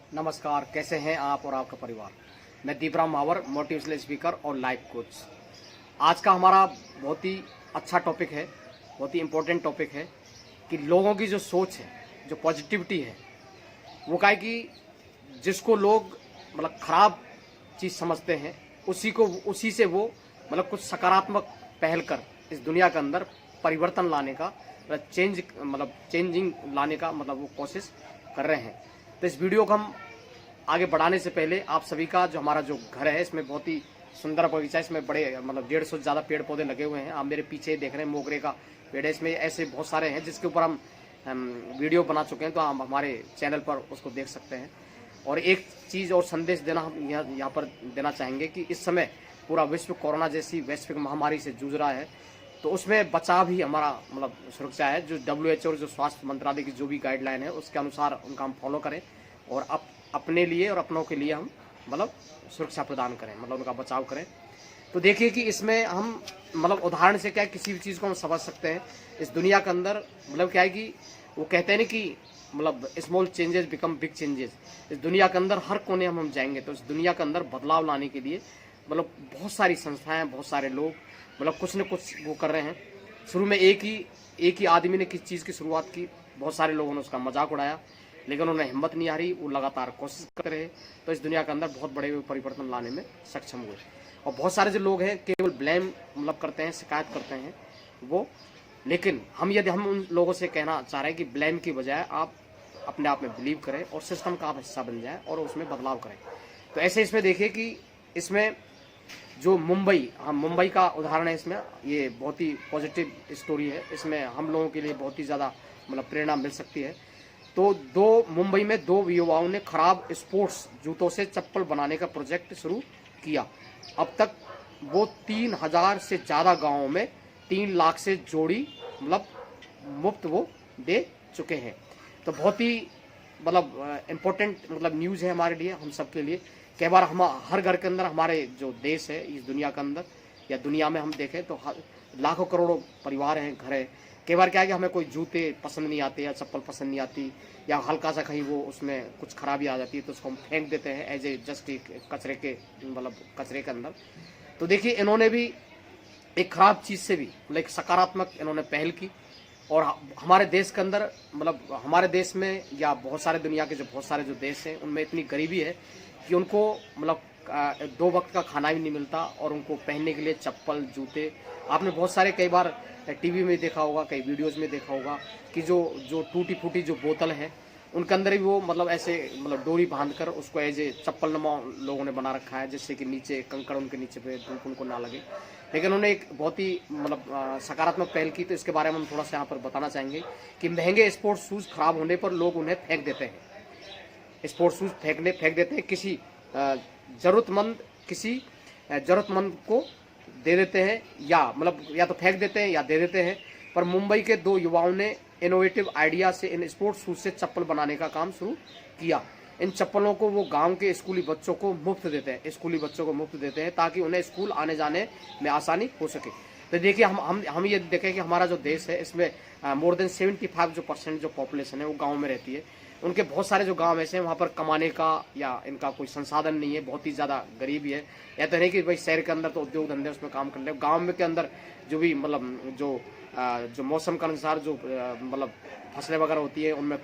नमस्कार, कैसे हैं आप और आपका परिवार। मैं दीपराम मावर, मोटिवेशनल स्पीकर और लाइफ कोच। आज का हमारा बहुत ही अच्छा टॉपिक है, बहुत ही इम्पोर्टेंट टॉपिक है कि लोगों की जो सोच है, जो पॉजिटिविटी है, वो क्या है कि जिसको लोग मतलब खराब चीज़ समझते हैं, उसी से वो मतलब कुछ सकारात्मक पहल कर इस दुनिया के अंदर परिवर्तन लाने का चेंजिंग लाने का वो कोशिश कर रहे हैं। तो इस वीडियो को हम आगे बढ़ाने से पहले आप सभी का जो हमारा जो घर है, इसमें बहुत ही सुंदर बगीचा है। इसमें बड़े 150 से ज़्यादा पेड़ पौधे लगे हुए हैं। आप मेरे पीछे देख रहे हैं मोगरे का पेड़ है। इसमें ऐसे बहुत सारे हैं जिसके ऊपर हम वीडियो बना चुके हैं, तो आप हमारे चैनल पर उसको देख सकते हैं। और एक चीज़ और संदेश देना हम यहाँ पर देना चाहेंगे कि इस समय पूरा विश्व कोरोना जैसी वैश्विक महामारी से जूझ रहा है, तो उसमें बचाव ही हमारा सुरक्षा है। जो WHO और जो स्वास्थ्य मंत्रालय की जो भी गाइडलाइन है, उसके अनुसार उनका हम फॉलो करें और अपने लिए और अपनों के लिए हम सुरक्षा प्रदान करें, उनका बचाव करें। तो देखिए कि इसमें हम उदाहरण से क्या है, किसी भी चीज़ को हम समझ सकते हैं। इस दुनिया के अंदर क्या है कि वो कहते हैं ना कि small changes become big changes. इस दुनिया के अंदर हर कोने हम जाएंगे तो इस दुनिया के अंदर बदलाव लाने के लिए बहुत सारी संस्थाएं, बहुत सारे लोग कुछ न कुछ वो कर रहे हैं। शुरू में एक ही आदमी ने किस चीज़ की शुरुआत की, बहुत सारे लोगों ने उसका मजाक उड़ाया, लेकिन उन्हें हिम्मत नहीं हारी, वो लगातार कोशिश करते रहे, तो इस दुनिया के अंदर बहुत बड़े परिवर्तन लाने में सक्षम हुए। और बहुत सारे जो लोग हैं केवल ब्लेम करते हैं, शिकायत करते हैं वो। लेकिन यदि हम उन लोगों से कहना चाह रहे हैं कि ब्लेम की बजाय आप अपने आप में बिलीव करें और सिस्टम का आप हिस्सा बन जाएं और उसमें बदलाव करें। तो ऐसे इसमें देखिए कि इसमें जो मुंबई का उदाहरण है, इसमें ये बहुत ही पॉजिटिव स्टोरी है। इसमें हम लोगों के लिए बहुत ही ज़्यादा प्रेरणा मिल सकती है। तो मुंबई में 2 युवाओं ने खराब स्पोर्ट्स जूतों से चप्पल बनाने का प्रोजेक्ट शुरू किया। अब तक वो 3000 से ज़्यादा गांवों में 3 लाख से जोड़ी मुफ्त वो दे चुके हैं। तो बहुत ही इम्पोर्टेंट न्यूज़ है हमारे लिए, हम सब के लिए। कई बार हम हर घर के अंदर, हमारे जो देश है इस दुनिया के अंदर या दुनिया में हम देखें तो लाखों करोड़ों परिवार हैं, घर है। कई बार क्या है कि हमें कोई जूते पसंद नहीं आते या चप्पल पसंद नहीं आती, या हल्का सा कहीं वो उसमें कुछ खराबी आ जाती है, तो उसको हम फेंक देते हैं एज ए जस्ट कचरे के अंदर। तो देखिए, इन्होंने भी एक खराब चीज़ से भी एक सकारात्मक इन्होंने पहल की। और हमारे देश के अंदर हमारे देश में या बहुत सारे दुनिया के जो बहुत सारे जो देश हैं, उनमें इतनी गरीबी है कि उनको 2 वक्त का खाना भी नहीं मिलता, और उनको पहनने के लिए चप्पल, जूते। आपने बहुत सारे कई बार टीवी में देखा होगा, कई वीडियोस में देखा होगा कि जो टूटी फूटी जो बोतल है, उनके अंदर भी वो ऐसे डोरी बांधकर उसको एज ए चप्पल नुमा लोगों ने बना रखा है, जिससे कि नीचे कंकड़ उनके नीचे पे धूप उनको ना लगे। लेकिन उन्होंने एक बहुत ही सकारात्मक पहल की। तो इसके बारे में हम थोड़ा सा यहाँ पर बताना चाहेंगे कि महंगे स्पोर्ट्स शूज़ खराब होने पर लोग उन्हें फेंक देते हैं। स्पोर्ट्स शूज़ फेंक देते हैं, किसी ज़रूरतमंद को दे देते हैं, या तो फेंक देते हैं या दे देते हैं। पर मुंबई के 2 युवाओं ने इनोवेटिव आइडिया से इन स्पोर्ट्स शूज से चप्पल बनाने का काम शुरू किया। इन चप्पलों को वो गांव के स्कूली बच्चों को मुफ्त देते हैं ताकि उन्हें स्कूल आने जाने में आसानी हो सके। तो देखिए, हम ये देखें कि हमारा जो देश है, इसमें मोर देन 75% जो पॉपुलेशन है वो गाँव में रहती है। उनके बहुत सारे जो गांव ऐसे हैं, वहाँ पर कमाने का या इनका कोई संसाधन नहीं है, बहुत ही ज़्यादा गरीबी है। या तो नहीं कि भाई शहर के अंदर तो उद्योग धंधे उसमें काम कर ले, गांव में के अंदर जो भी जो मौसम के अनुसार जो फसलें वगैरह होती है, उनमें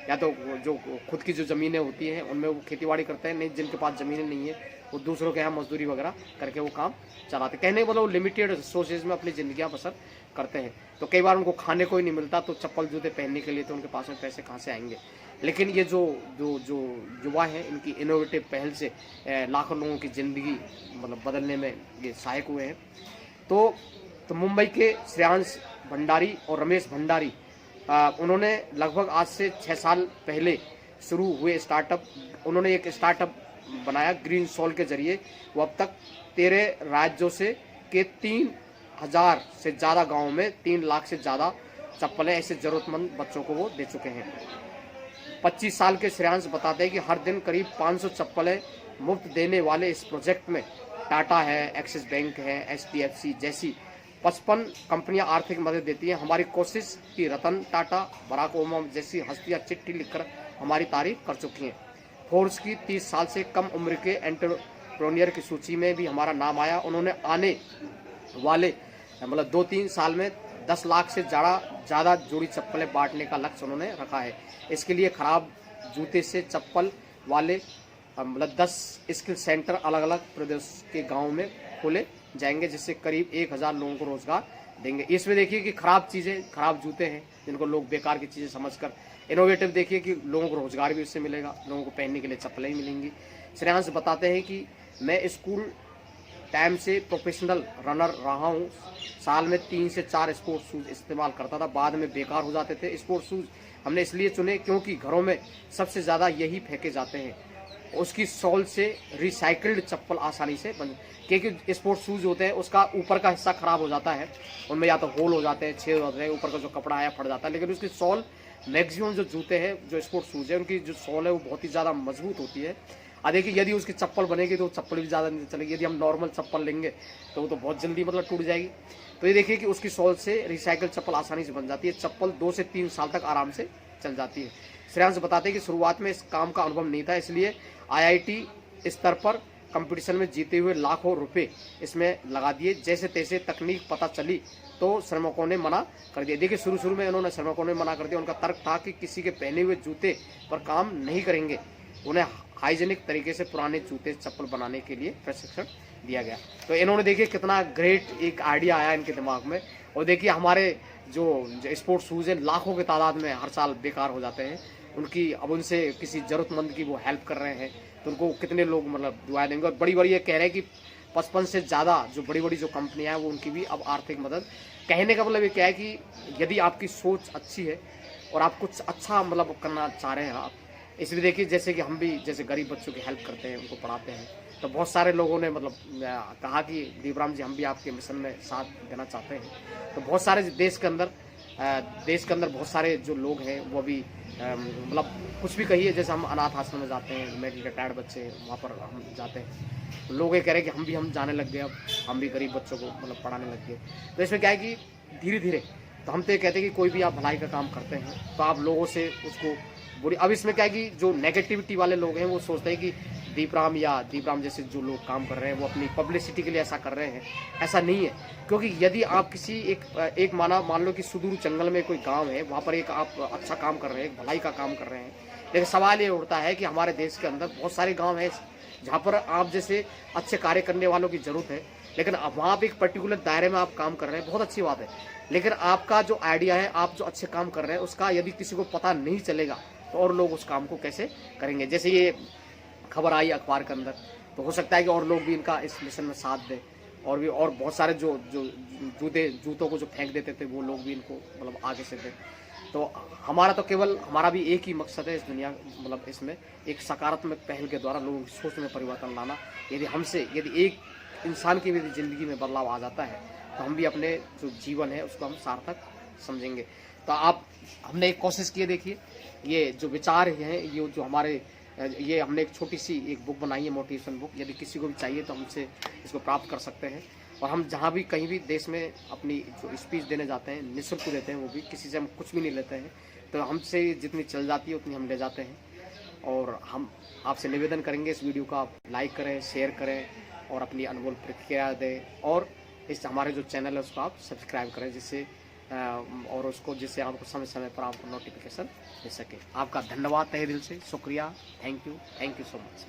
या तो जो खुद की जो ज़मीनें होती हैं उनमें वो खेतीबाड़ी करते हैं। नहीं, जिनके पास ज़मीनें नहीं है वो दूसरों के यहाँ मजदूरी वगैरह करके वो काम चलाते। कहने का लिमिटेड रिसोर्सेज में अपनी ज़िंदगियाँ बसर करते हैं। तो कई बार उनको खाने को ही नहीं मिलता, तो चप्पल जूते पहनने के लिए तो उनके पास में पैसे कहाँ से आएंगे। लेकिन ये जो युवा हैं, इनकी इनोवेटिव पहल से लाखों लोगों की ज़िंदगी बदलने में ये सहायक हुए हैं। तो मुंबई के श्रेयांश भंडारी और रमेश भंडारी, उन्होंने लगभग आज से 6 साल पहले शुरू हुए उन्होंने एक स्टार्टअप बनाया ग्रीन सोल के जरिए। वो अब तक 13 राज्यों के 3000 से ज़्यादा गाँवों में 3 लाख से ज़्यादा चप्पलें ऐसे ज़रूरतमंद बच्चों को वो दे चुके हैं। 25 साल के श्रेयांश बताते हैं कि हर दिन करीब 500 चप्पलें मुफ्त देने वाले इस प्रोजेक्ट में टाटा है, एक्सिस बैंक है, HDFC जैसी 55 कंपनियां आर्थिक मदद देती हैं। हमारी कोशिश की रतन टाटा, बराक ओबामा जैसी हस्तियां चिट्ठी लिखकर हमारी तारीफ कर चुकी हैं। फोर्ब्स की 30 साल से कम उम्र के एंटरप्रेन्योर की सूची में भी हमारा नाम आया। उन्होंने आने वाले मतलब 2-3 साल में 10 लाख से ज़्यादा जोड़ी चप्पलें बांटने का लक्ष्य उन्होंने रखा है। इसके लिए खराब जूते से चप्पल वाले मतलब 10 स्किल सेंटर अलग अलग प्रदेश के गाँव में खोले जाएंगे, जिससे करीब 1000 लोगों को रोजगार देंगे। इसमें देखिए कि खराब चीज़ें, खराब जूते हैं जिनको लोग बेकार की चीज़ें समझकर, इनोवेटिव देखिए कि लोगों को रोजगार भी उससे मिलेगा, लोगों को पहनने के लिए चप्पलें ही मिलेंगी। श्रेयांश बताते हैं कि मैं स्कूल टाइम से प्रोफेशनल रनर रहा हूँ। साल में 3 से 4 स्पोर्ट्स शूज़ इस्तेमाल करता था, बाद में बेकार हो जाते थे। स्पोर्ट्स शूज़ हमने इसलिए चुने क्योंकि घरों में सबसे ज़्यादा यही फेंके जाते हैं। उसकी सोल से रिसाइकल्ड चप्पल आसानी से बन, क्योंकि स्पोर्ट्स शूज़ होते हैं उसका ऊपर का हिस्सा खराब हो जाता है, उनमें या तो होल हो जाते हैं, छेद हो जाते हैं, ऊपर का जो कपड़ा है फट जाता है, लेकिन उसकी सोल मैक्सिमम जो जूते हैं, जो स्पोर्ट्स शूज़ है, उनकी जो सोल है वो बहुत ही ज़्यादा मजबूत होती है। देखिए यदि उसकी चप्पल बनेगी तो चप्पल भी ज़्यादा नहीं चलेगी। यदि हम नॉर्मल चप्पल लेंगे तो वो तो बहुत जल्दी मतलब टूट जाएगी। तो ये देखिए कि उसकी सोल से रिसाइकल चप्पल आसानी से बन जाती है। चप्पल 2 से 3 साल तक आराम से चल जाती है। श्रेयांश बताते हैं कि शुरुआत में इस काम का अनुभव नहीं था, इसलिए IIT स्तर पर कंपटीशन में जीते हुए लाखों रुपए इसमें लगा दिए। जैसे तैसे तकनीक पता चली तो श्रमिकों ने मना कर दिया। देखिए शुरू में इन्होंने श्रमिकों ने मना कर दिया। उनका तर्क था कि किसी के पहने हुए जूते पर काम नहीं करेंगे, उन्हें हाइजीनिक तरीके से पुराने जूते चप्पल बनाने के लिए प्रशिक्षण दिया गया। तो इन्होंने देखिए कितना ग्रेट एक आइडिया आया इनके दिमाग में। और देखिए हमारे जो स्पोर्ट्स शूज़ हैं लाखों की तादाद में हर साल बेकार हो जाते हैं, उनकी अब उनसे किसी ज़रूरतमंद की वो हेल्प कर रहे हैं, तो उनको कितने लोग मतलब दुआ देंगे। और बड़ी ये कह रहे हैं कि 55 से ज़्यादा जो बड़ी जो कंपनियाँ हैं वो उनकी भी अब आर्थिक मदद। कहने का मतलब ये क्या है कि यदि आपकी सोच अच्छी है और आप कुछ अच्छा मतलब करना चाह रहे हैं आप, इसलिए देखिए जैसे कि हम भी जैसे गरीब बच्चों की हेल्प करते हैं, उनको पढ़ाते हैं, तो बहुत सारे लोगों ने मतलब कहा कि दीपराम जी हम भी आपके मिशन में साथ देना चाहते हैं। तो बहुत सारे देश के अंदर बहुत सारे जो लोग हैं वो भी मतलब कुछ भी कहिए, जैसे हम अनाथ आश्रम में जाते हैं, मेडिकल रिटायर्ड बच्चे हैं वहाँ पर हम जाते हैं, तो लोग ये कह रहे हैं कि हम जाने लग गए, अब हम भी गरीब बच्चों को मतलब पढ़ाने लग गए। तो इसमें क्या है कि धीरे धीरे तो हम तो ये कहते हैं कि कोई भी आप भलाई का काम करते हैं तो आप लोगों से उसको बुरी। अब इसमें क्या है कि जो नेगेटिविटी वाले लोग हैं वो सोचते हैं कि दीपराम जैसे जो लोग काम कर रहे हैं वो अपनी पब्लिसिटी के लिए ऐसा कर रहे हैं। ऐसा नहीं है, क्योंकि यदि आप किसी एक मान लो कि सुदूर जंगल में कोई गांव है, वहाँ पर एक आप अच्छा काम कर रहे हैं, एक भलाई का काम कर रहे हैं, लेकिन सवाल ये उठता है कि हमारे देश के अंदर बहुत सारे गाँव हैं जहाँ पर आप जैसे अच्छे कार्य करने वालों की ज़रूरत है, लेकिन अब वहाँ पर एक पर्टिकुलर दायरे में आप काम कर रहे हैं, बहुत अच्छी बात है, लेकिन आपका जो आइडिया है, आप जो अच्छे काम कर रहे हैं उसका यदि किसी को पता नहीं चलेगा तो और लोग उस काम को कैसे करेंगे। जैसे ये खबर आई अखबार के अंदर, तो हो सकता है कि और लोग भी इनका इस मिशन में साथ दें, और बहुत सारे जो जूतों को जो फेंक देते थे वो लोग भी इनको मतलब आगे से दें। तो हमारा भी एक ही मकसद है इस दुनिया मतलब इसमें एक सकारात्मक पहल के द्वारा लोगों की सोच में परिवर्तन लाना। यदि एक इंसान की भी ज़िंदगी में बदलाव आ जाता है तो हम भी अपने जो जीवन है उसको हम सार्थक समझेंगे। तो हमने एक कोशिश की है, देखिए ये जो विचार हैं, ये जो ये हमने एक छोटी सी एक बुक बनाई है, मोटिवेशन बुक। यदि किसी को भी चाहिए तो हमसे इसको प्राप्त कर सकते हैं। और हम जहाँ भी कहीं भी देश में अपनी जो स्पीच देने जाते हैं निःशुल्क देते हैं, वो भी किसी से हम कुछ भी नहीं लेते हैं। तो हमसे जितनी चल जाती है उतनी हम ले जाते हैं। और हम आपसे निवेदन करेंगे इस वीडियो का आप लाइक करें, शेयर करें और अपनी अनमोल प्रतिक्रिया दें, और इस हमारे जो चैनल है उसको आप सब्सक्राइब करें, जिससे जिससे आपको समय समय पर आपको नोटिफिकेशन मिल सके। आपका धन्यवाद तहे दिल से, शुक्रिया, थैंक यू सो मच।